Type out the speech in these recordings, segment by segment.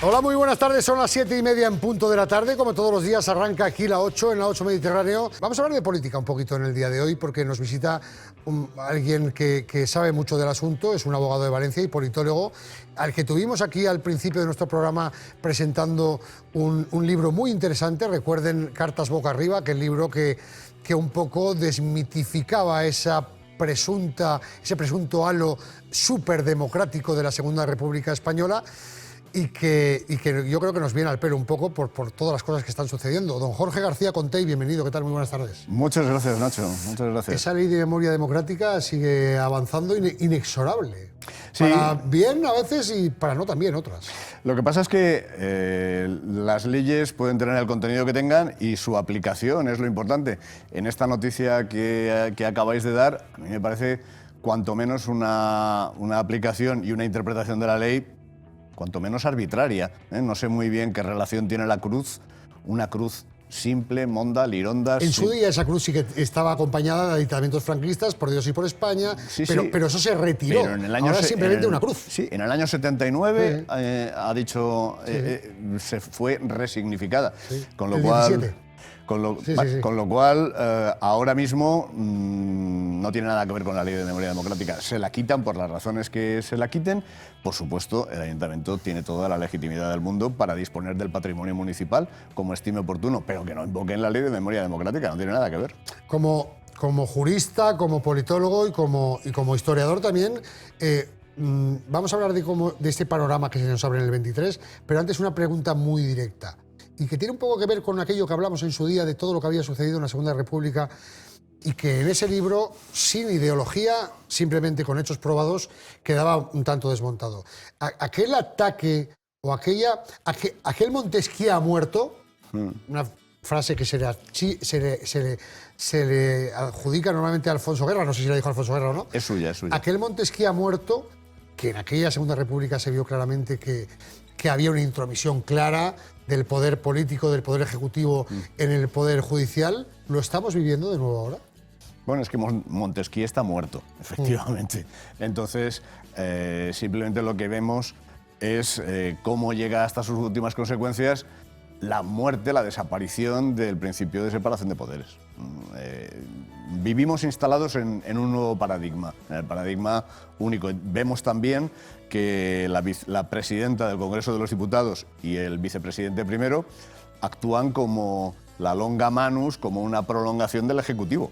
Hola, muy buenas tardes. Son las 7:30 en punto de la tarde. Como todos los días, arranca aquí la 8 en la 8 Mediterráneo. Vamos a hablar de política un poquito en el día de hoy porque nos visita alguien que sabe mucho del asunto. Es un abogado de Valencia y politólogo al que tuvimos aquí al principio de nuestro programa presentando un libro muy interesante. Recuerden Cartas Boca Arriba, aquel libro que un poco desmitificaba ese presunto halo superdemocrático de la Segunda República Española. Y que yo creo que nos viene al pelo un poco por todas las cosas que están sucediendo. Don Jorge García Contey, bienvenido, ¿qué tal? Muy buenas tardes. Muchas gracias, Nacho, muchas gracias. Esa ley de memoria democrática sigue avanzando inexorable. Sí. Para bien a veces y para no también otras. Lo que pasa es que las leyes pueden tener el contenido que tengan y su aplicación es lo importante. En esta noticia que acabáis de dar, a mí me parece cuanto menos una aplicación y una interpretación de la ley cuanto menos arbitraria. No sé muy bien qué relación tiene la cruz, una cruz simple, monda, lironda. En su día esa cruz sí que estaba acompañada de aditamentos franquistas, por Dios y por España, sí, pero eso se retiró. Pero en el año ahora es simplemente una cruz. Sí, en el año 79 ha dicho, se fue resignificada, Sí. con lo El cual... 17. Con lo cual, ahora mismo no tiene nada que ver con la ley de memoria democrática. Se la quitan por las razones que se la quiten. Por supuesto, el ayuntamiento tiene toda la legitimidad del mundo para disponer del patrimonio municipal como estime oportuno, pero que no invoquen la ley de memoria democrática, no tiene nada que ver. Como jurista, como politólogo y como historiador también, vamos a hablar de este panorama que se nos abre en el 23, pero antes una pregunta muy directa y que tiene un poco que ver con aquello que hablamos en su día de todo lo que había sucedido en la Segunda República y que en ese libro, sin ideología, simplemente con hechos probados, quedaba un tanto desmontado. Aquel ataque o aquel Montesquieu ha muerto, una frase que se le adjudica normalmente a Alfonso Guerra, no sé si la dijo Alfonso Guerra o no. Es suya, es suya. Aquel Montesquieu ha muerto, que en aquella Segunda República se vio claramente que había una intromisión clara del poder político, del poder ejecutivo en el poder judicial. ¿Lo estamos viviendo de nuevo ahora? Bueno, es que Montesquieu está muerto, efectivamente. Entonces, simplemente lo que vemos es cómo llega hasta sus últimas consecuencias la muerte, la desaparición del principio de separación de poderes. Vivimos instalados en un nuevo paradigma, en el paradigma único. Vemos también que la presidenta del Congreso de los Diputados y el vicepresidente primero actúan como la longa manus, como una prolongación del Ejecutivo.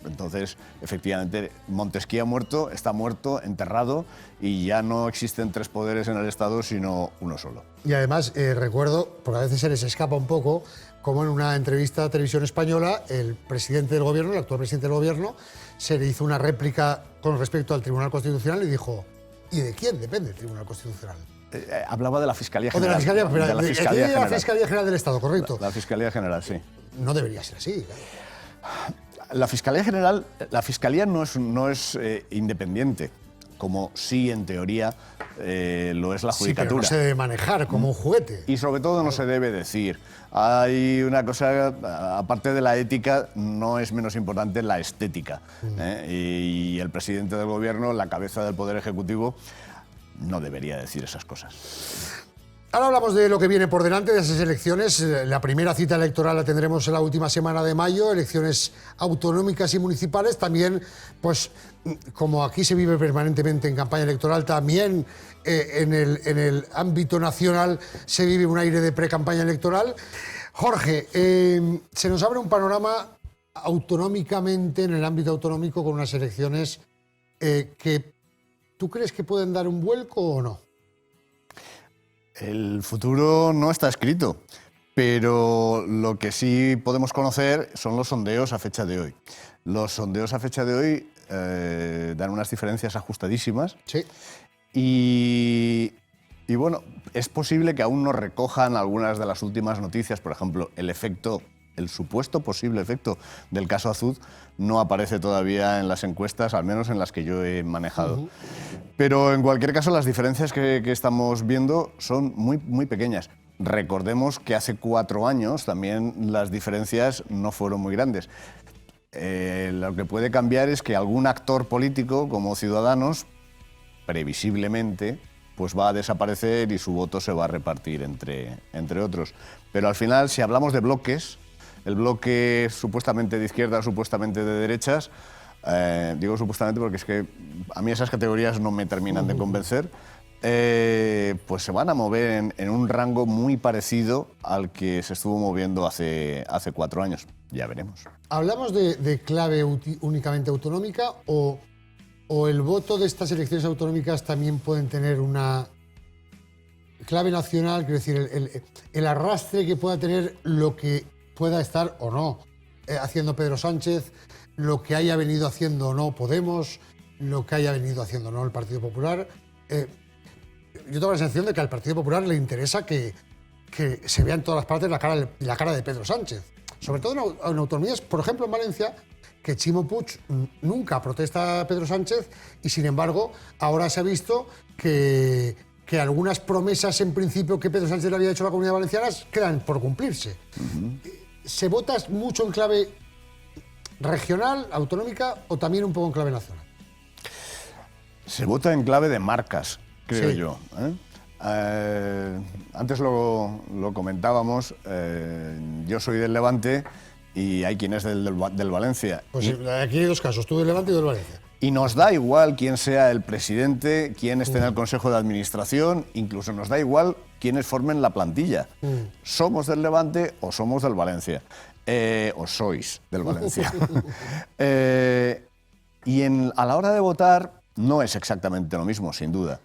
Entonces, efectivamente, Montesquieu ha muerto, está muerto, enterrado, y ya no existen tres poderes en el Estado, sino uno solo. Y además, recuerdo, porque a veces se les escapa un poco, como en una entrevista a Televisión Española, el presidente del Gobierno, el actual presidente del Gobierno, se le hizo una réplica con respecto al Tribunal Constitucional y dijo, ¿y de quién depende el Tribunal Constitucional? Hablaba de la Fiscalía O de General. la Fiscalía General del Estado, correcto. La Fiscalía General, sí. No debería ser así, claro. La Fiscalía General, la Fiscalía no es independiente, como sí en teoría lo es la Judicatura. Sí, pero no se debe manejar como un juguete. Y sobre todo no se debe decir. Hay una cosa, aparte de la ética, no es menos importante la estética. Y el presidente del Gobierno, la cabeza del Poder Ejecutivo, no debería decir esas cosas. Ahora hablamos de lo que viene por delante, de esas elecciones. La primera cita electoral la tendremos en la última semana de mayo, elecciones autonómicas y municipales. También, pues, como aquí se vive permanentemente en campaña electoral, también en el ámbito nacional se vive un aire de pre-campaña electoral. Jorge, se nos abre un panorama autonómicamente, en el ámbito autonómico, con unas elecciones que ¿tú crees que pueden dar un vuelco o no? El futuro no está escrito, pero lo que sí podemos conocer son los sondeos a fecha de hoy. Los sondeos a fecha de hoy dan unas diferencias ajustadísimas. Sí. Y bueno, es posible que aún no recojan algunas de las últimas noticias. Por ejemplo, el supuesto posible efecto del caso Azud no aparece todavía en las encuestas, al menos en las que yo he manejado. Pero en cualquier caso, las diferencias que estamos viendo son muy, muy pequeñas. Recordemos que hace 4 años también las diferencias no fueron muy grandes. Lo que puede cambiar es que algún actor político, como Ciudadanos, previsiblemente pues va a desaparecer y su voto se va a repartir entre otros. Pero al final, si hablamos de bloques, el bloque supuestamente de izquierda, supuestamente de derechas, digo supuestamente porque es que a mí esas categorías no me terminan de convencer, pues se van a mover en un rango muy parecido al que se estuvo moviendo hace 4 años. Ya veremos. ¿Hablamos de clave únicamente autonómica o el voto de estas elecciones autonómicas también pueden tener una clave nacional? Quiero decir, el arrastre que pueda tener lo que pueda estar o no haciendo Pedro Sánchez, lo que haya venido haciendo o no Podemos, lo que haya venido haciendo o no el Partido Popular. Yo tengo la sensación de que al Partido Popular le interesa que se vea en todas las partes la cara de Pedro Sánchez. Sobre todo en autonomías, por ejemplo en Valencia, que Ximo Puig nunca protesta a Pedro Sánchez y sin embargo ahora se ha visto que algunas promesas en principio que Pedro Sánchez le había hecho a la Comunidad Valenciana quedan por cumplirse. ¿Se vota mucho en clave regional, autonómica o también un poco en clave nacional? Se vota en clave de marcas, creo Sí. yo. Antes lo comentábamos, yo soy del Levante y hay quien es del Valencia. Pues aquí hay dos casos, tú del Levante y del Valencia. Y nos da igual quién sea el presidente, quién esté en el Consejo de Administración, incluso nos da igual quiénes formen la plantilla. ¿Somos del Levante o somos del Valencia? O sois del Valencia. Y a la hora de votar no es exactamente lo mismo, sin duda,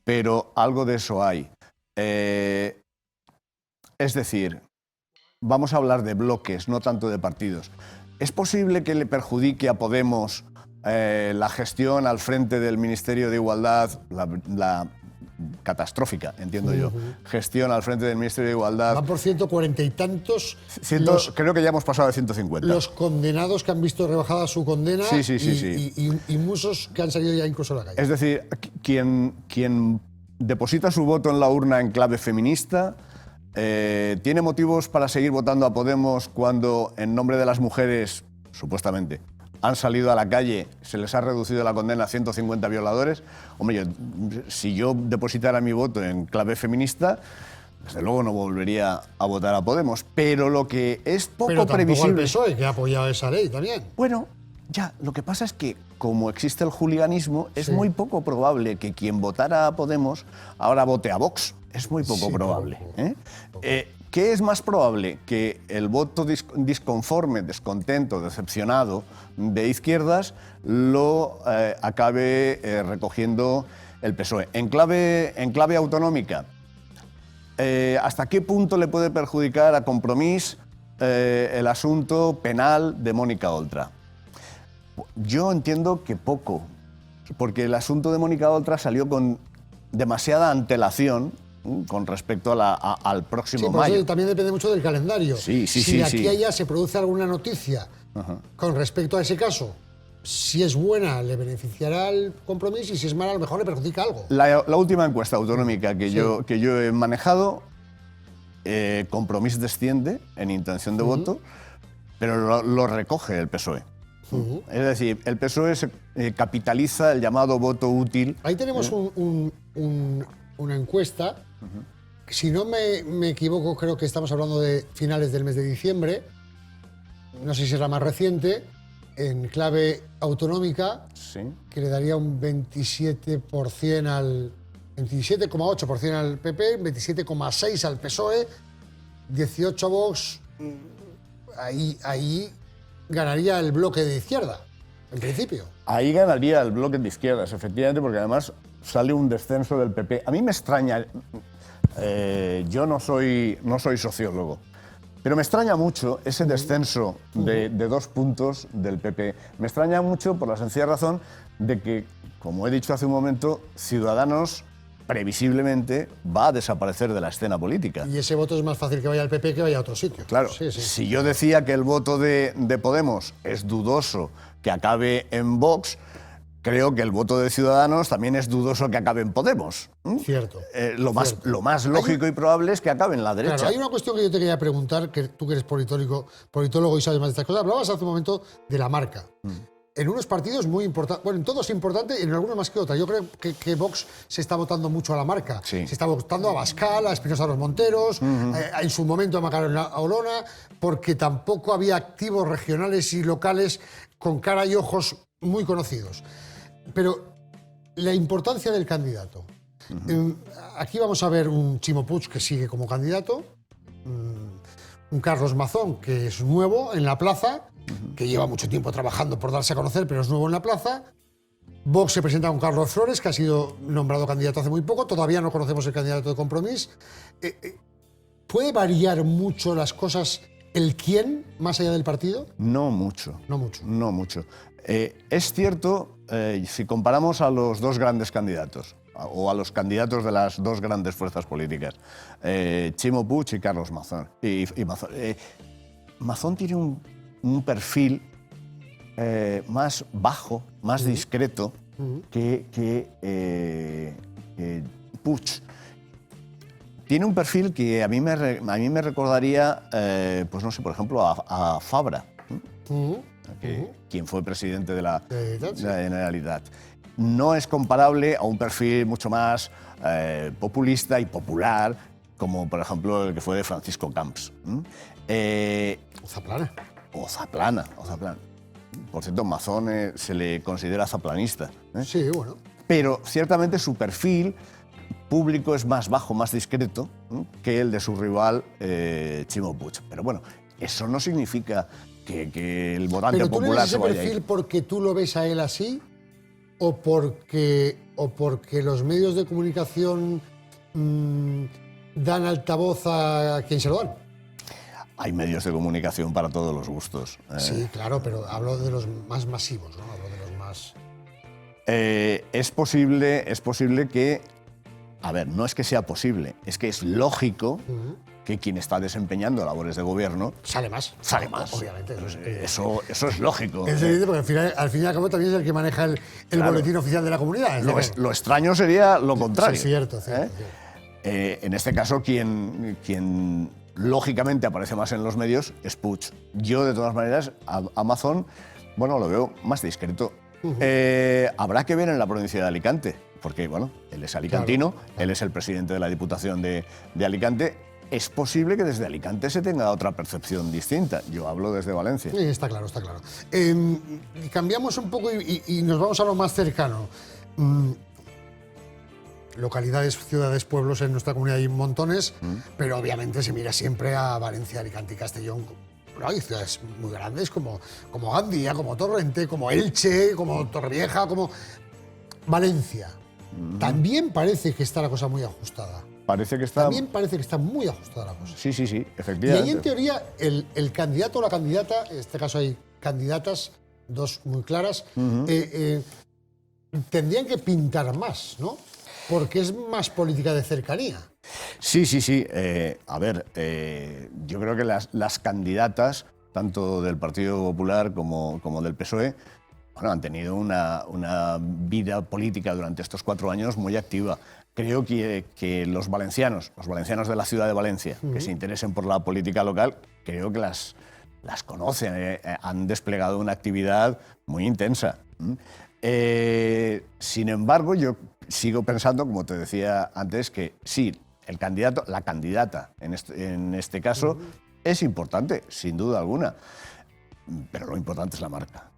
pero algo de eso hay. Es decir, vamos a hablar de bloques, no tanto de partidos. ¿Es posible que le perjudique a Podemos la gestión al frente del Ministerio de Igualdad, la catastrófica, entiendo yo, gestión al frente del Ministerio de Igualdad? Van por 140 y tantos Creo que ya hemos pasado de 150. los condenados que han visto rebajada su condena Sí. y muchos que han salido ya incluso a la calle. Es decir, quien deposita su voto en la urna en clave feminista tiene motivos para seguir votando a Podemos cuando en nombre de las mujeres, supuestamente, han salido a la calle, se les ha reducido la condena a 150 violadores. Hombre, si yo depositara mi voto en clave feminista, desde luego no volvería a votar a Podemos. Pero lo que es poco Pero tampoco previsible... el PSOE, que ha apoyado esa ley también. Bueno, ya, lo que pasa es que como existe el juliganismo, es Sí. muy poco probable que quien votara a Podemos ahora vote a Vox. Es muy poco Sí, probable. poco. ¿Qué es más probable? Que el voto disconforme, descontento, decepcionado de izquierdas lo acabe recogiendo el PSOE. En clave autonómica, ¿hasta qué punto le puede perjudicar a Compromís el asunto penal de Mónica Oltra? Yo entiendo que poco, porque el asunto de Mónica Oltra salió con demasiada antelación con respecto al próximo Sí, por mayo. eso también depende mucho del calendario. Sí, si de aquí a allá se produce alguna noticia con respecto a ese caso, si es buena le beneficiará al Compromís y si es mala a lo mejor le perjudica algo. La última encuesta autonómica que yo he manejado, Compromís desciende en intención de voto, pero lo recoge el PSOE. Es decir, el PSOE capitaliza el llamado voto útil. Ahí tenemos una encuesta. Si no me equivoco, creo que estamos hablando de finales del mes de diciembre. No sé si es la más reciente, en clave autonómica, Sí. que le daría un 27% al 27,8% al PP, 27,6% al PSOE, 18% a Vox. Ahí ganaría el bloque de izquierda, en principio. Ahí ganaría el bloque de izquierdas, efectivamente, porque además sale un descenso del PP. A mí me extraña, yo no soy sociólogo, pero me extraña mucho ese descenso de 2 puntos del PP. Me extraña mucho por la sencilla razón de que, como he dicho hace un momento, Ciudadanos previsiblemente va a desaparecer de la escena política. Y ese voto es más fácil que vaya al PP que vaya a otro sitio. Claro, Sí. si yo decía que el voto de Podemos es dudoso que acabe en Vox, creo que el voto de Ciudadanos también es dudoso que acabe en Podemos. Cierto. Lo más lógico y probable es que acabe en la derecha. Claro, hay una cuestión que yo te quería preguntar, que tú que eres politólogo y sabes más de estas cosas. Hablabas hace un momento de la marca. en unos partidos muy importantes, bueno, en todos es importante y en algunos más que otros. Yo creo que Vox se está votando mucho a la marca. Sí. Se está votando a Abascal, a Espinosa de los Monteros, en su momento a Macarena Olona, porque tampoco había activos regionales y locales con cara y ojos muy conocidos. Pero la importancia del candidato. Aquí vamos a ver un Chimo Puig que sigue como candidato, un Carlos Mazón que es nuevo en la plaza, que lleva mucho tiempo trabajando por darse a conocer, pero es nuevo en la plaza. Vox se presenta con Carlos Flores, que ha sido nombrado candidato hace muy poco, todavía no conocemos el candidato de Compromís. ¿Puede variar mucho las cosas el quién, más allá del partido? No mucho. No mucho. No mucho. Es cierto, si comparamos a los dos grandes candidatos, o a los candidatos de las dos grandes fuerzas políticas, Chimo Puig y Carlos Mazón. Mazón. Mazón tiene un perfil más bajo, más discreto que Puig. Tiene un perfil que a mí me recordaría, pues no sé, por ejemplo, a Fabra, quien fue presidente de la Generalitat. No es comparable a un perfil mucho más populista y popular, como por ejemplo el que fue de Francisco Camps. Zaplana. O Zaplana. Por cierto, Mazón se le considera zaplanista. Sí, bueno. Pero ciertamente su perfil público es más bajo, más discreto que el de su rival Chimo Puig. Pero bueno, eso no significa que el votante popular se vaya a ir. ¿Pero tú le ves ese perfil porque tú lo ves a él así o porque los medios de comunicación dan altavoz a quien se lo dan? Hay medios de comunicación para todos los gustos. Sí, claro, pero hablo de los más masivos, ¿no? Hablo de los más... Es posible que... A ver, no es que sea posible, es que es lógico que quien está desempeñando labores de gobierno... Sale más. Obviamente. Eso es lógico. Es evidente, porque al fin y al cabo también es el que maneja el boletín oficial de la comunidad. Lo extraño sería lo contrario. Sí, cierto. En este caso, quien lógicamente aparece más en los medios es Puig. Yo, de todas maneras, a Mazón, bueno, lo veo más discreto. Habrá que ver en la provincia de Alicante, porque, bueno, él es alicantino, claro. Él es el presidente de la Diputación de Alicante. Es posible que desde Alicante se tenga otra percepción distinta. Yo hablo desde Valencia. Sí, está claro. Cambiamos un poco y nos vamos a lo más cercano. Localidades, ciudades, pueblos en nuestra comunidad hay montones, pero obviamente se mira siempre a Valencia, Alicante y Castellón. Bueno, hay ciudades muy grandes como Gandía, como Torrente, como Elche, como Torrevieja, como Valencia. También parece que está la cosa muy ajustada. También parece que está muy ajustada la cosa. Sí, efectivamente. Y ahí, en teoría, el candidato o la candidata, en este caso hay candidatas, dos muy claras, tendrían que pintar más, ¿no? Porque es más política de cercanía. Sí. A ver, yo creo que las candidatas, tanto del Partido Popular como del PSOE, bueno, han tenido una vida política durante estos 4 años muy activa. Creo que los valencianos de la ciudad de Valencia, que se interesen por la política local, creo que las conocen, han desplegado una actividad muy intensa. Sin embargo, yo sigo pensando, como te decía antes, que sí, la candidata en este caso es importante, sin duda alguna, pero lo importante es la marca.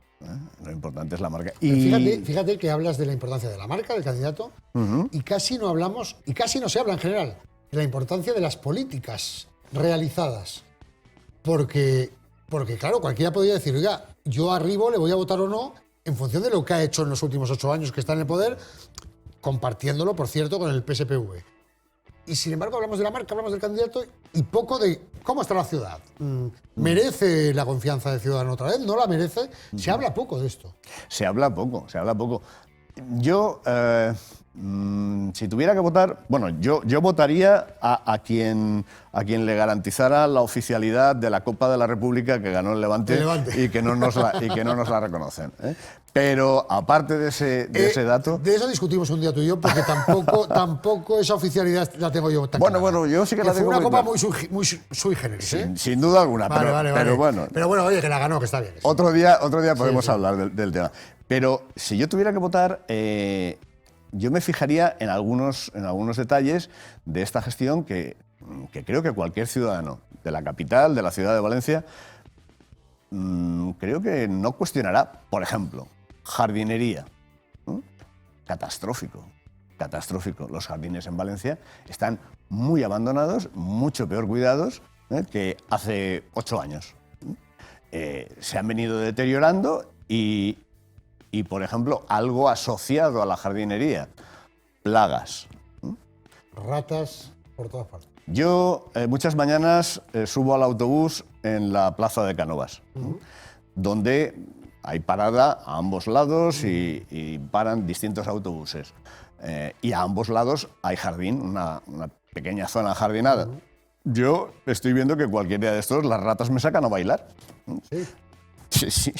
Lo importante es la marca. Y fíjate que hablas de la importancia de la marca, del candidato, y casi no hablamos, y casi no se habla en general, de la importancia de las políticas realizadas. Porque claro, cualquiera podría decir, oiga, yo arribo, le voy a votar o no, en función de lo que ha hecho en los últimos 8 años que está en el poder, compartiéndolo, por cierto, con el PSPV. Y sin embargo hablamos de la marca, hablamos del candidato y poco de cómo está la ciudad. ¿Merece la confianza del ciudadano otra vez? ¿No la merece? Se habla poco de esto. Se habla poco. Yo Si tuviera que votar, bueno, yo votaría a quien le garantizara la oficialidad de la Copa de la República que ganó el Levante, y que no nos la reconocen, ¿eh? Pero aparte de ese dato... De eso discutimos un día tú y yo, porque tampoco esa oficialidad la tengo yo tan clara. Bueno, yo sí que la tengo fue una copa clara. muy sui generis, ¿eh? Sin duda alguna, Vale. pero bueno. Pero bueno, oye, que la ganó, que está bien. Otro día podemos hablar del tema. Pero si yo tuviera que votar, yo me fijaría en algunos detalles de esta gestión que creo que cualquier ciudadano de la capital, de la ciudad de Valencia, creo que no cuestionará. Por ejemplo, jardinería. Catastrófico. Los jardines en Valencia están muy abandonados, mucho peor cuidados que hace 8 años. Se han venido deteriorando y, por ejemplo, algo asociado a la jardinería, plagas. Ratas por todas partes. Yo muchas mañanas subo al autobús en la plaza de Cánovas, donde hay parada a ambos lados y paran distintos autobuses. Y a ambos lados hay jardín, una pequeña zona jardinada. Yo estoy viendo que cualquier día de estos las ratas me sacan a bailar. Sí. Sí.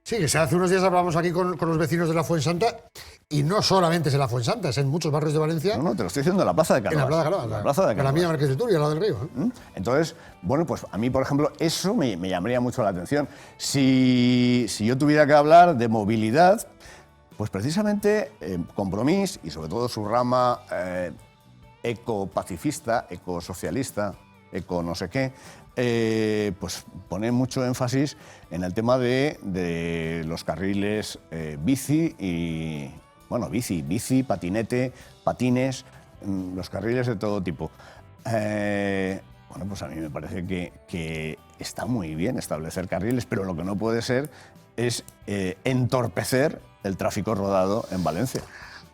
Sí, que hace unos días hablábamos aquí con los vecinos de la Fuensanta, y no solamente es en la Fuensanta, es en muchos barrios de Valencia. No, te lo estoy diciendo en la plaza de Cánovas. En la plaza de Cánovas. En la plaza de Cánovas. La mía Marqués de Turia, la del Río. Entonces, bueno, pues a mí, por ejemplo, eso me llamaría mucho la atención. Si yo tuviera que hablar de movilidad, pues precisamente Compromís, y sobre todo su rama ecopacifista, ecosocialista, eco no sé qué, pues pone mucho énfasis en el tema de los carriles bici y... Bueno, bici, patinete, patines, los carriles de todo tipo. Bueno, pues a mí me parece que está muy bien establecer carriles, pero lo que no puede ser es entorpecer el tráfico rodado en Valencia.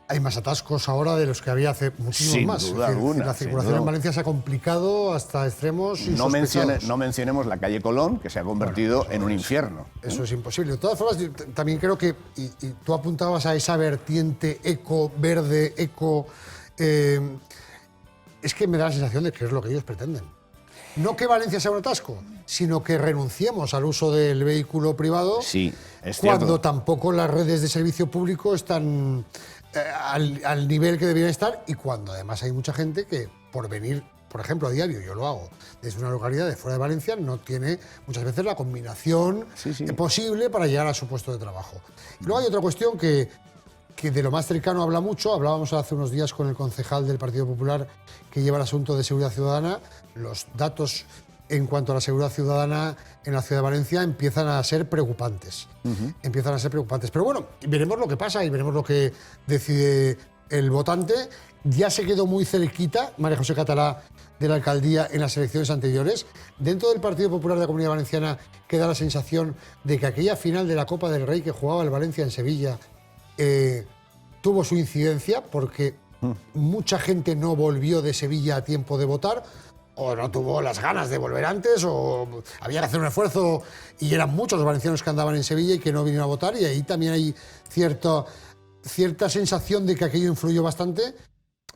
Hay más atascos ahora de los que había hace muchísimos más. Sin duda alguna. La circulación en Valencia se ha complicado hasta extremos insospechados. No mencionemos la calle Colón, que se ha convertido en un infierno. Eso es imposible. De todas formas, yo también creo que, y tú apuntabas a esa vertiente eco, verde, eco, es que me da la sensación de que es lo que ellos pretenden. No que Valencia sea un atasco, sino que renunciemos al uso del vehículo privado, sí, es cierto, cuando tampoco las redes de servicio público están al nivel que deberían estar, y cuando además hay mucha gente que, por venir, por ejemplo, a diario, yo lo hago, desde una localidad de fuera de Valencia, no tiene muchas veces la combinación posible para llegar a su puesto de trabajo. Y luego hay otra cuestión que de lo más cercano habla mucho. Hablábamos hace unos días con el concejal del Partido Popular que lleva el asunto de seguridad ciudadana. Los datos en cuanto a la seguridad ciudadana en la ciudad de Valencia empiezan a ser preocupantes. Empiezan a ser preocupantes. Pero bueno, veremos lo que pasa y veremos lo que decide el votante. Ya se quedó muy cerquita María José Catalá de la alcaldía en las elecciones anteriores. Dentro del Partido Popular de la Comunidad Valenciana queda la sensación de que aquella final de la Copa del Rey que jugaba el Valencia en Sevilla tuvo su incidencia, porque mucha gente no volvió de Sevilla a tiempo de votar, o no tuvo las ganas de volver antes, o había que hacer un esfuerzo, y eran muchos los valencianos que andaban en Sevilla y que no vinieron a votar, y ahí también hay cierta sensación de que aquello influyó bastante,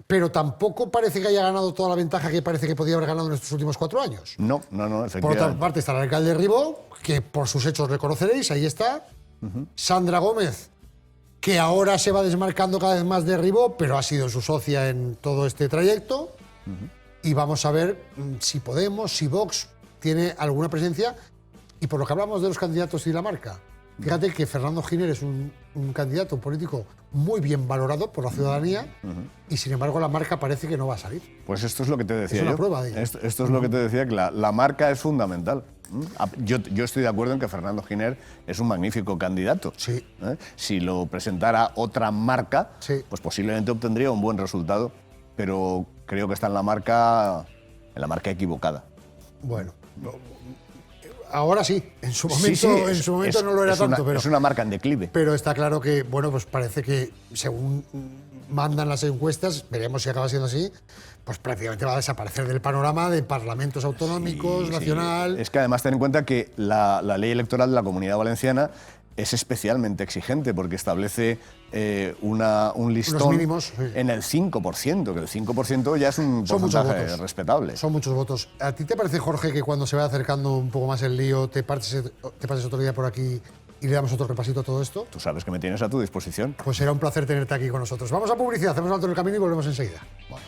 pero tampoco parece que haya ganado toda la ventaja que parece que podía haber ganado en estos últimos 4 años. No, efectivamente. Por otra parte está el alcalde Ribó, que por sus hechos reconoceréis, ahí está. Sandra Gómez, que ahora se va desmarcando cada vez más de Ribó, pero ha sido su socia en todo este trayecto. Y vamos a ver si Podemos, si Vox tiene alguna presencia. Y por lo que hablamos de los candidatos y la marca, fíjate que Fernando Giner es un candidato, un político muy bien valorado por la ciudadanía, y sin embargo la marca parece que no va a salir. Pues esto es lo que te decía yo. Es una yo. prueba de ello. Esto es lo que te decía, que la marca es fundamental. Yo estoy de acuerdo en que Fernando Giner es un magnífico candidato. Sí. Si lo presentara otra marca, pues posiblemente obtendría un buen resultado, pero creo que está en la marca equivocada. Bueno, ahora sí, en su momento no lo era tanto, pero es una marca en declive. Pero está claro que, bueno, pues parece que según mandan las encuestas, veremos si acaba siendo así, pues prácticamente va a desaparecer del panorama de parlamentos autonómicos, nacional. Es que además ten en cuenta que la ley electoral de la Comunidad Valenciana es especialmente exigente porque establece un listón mínimos, sí. en el 5%, que el 5% ya es un Son muchos porcentaje votos. respetable. Son muchos votos. ¿A ti te parece, Jorge, que cuando se va acercando un poco más el lío, te pases otro día por aquí y le damos otro repasito a todo esto? Tú sabes que me tienes a tu disposición. Pues será un placer tenerte aquí con nosotros. Vamos a publicidad, hacemos un alto en el camino y volvemos enseguida. Bueno.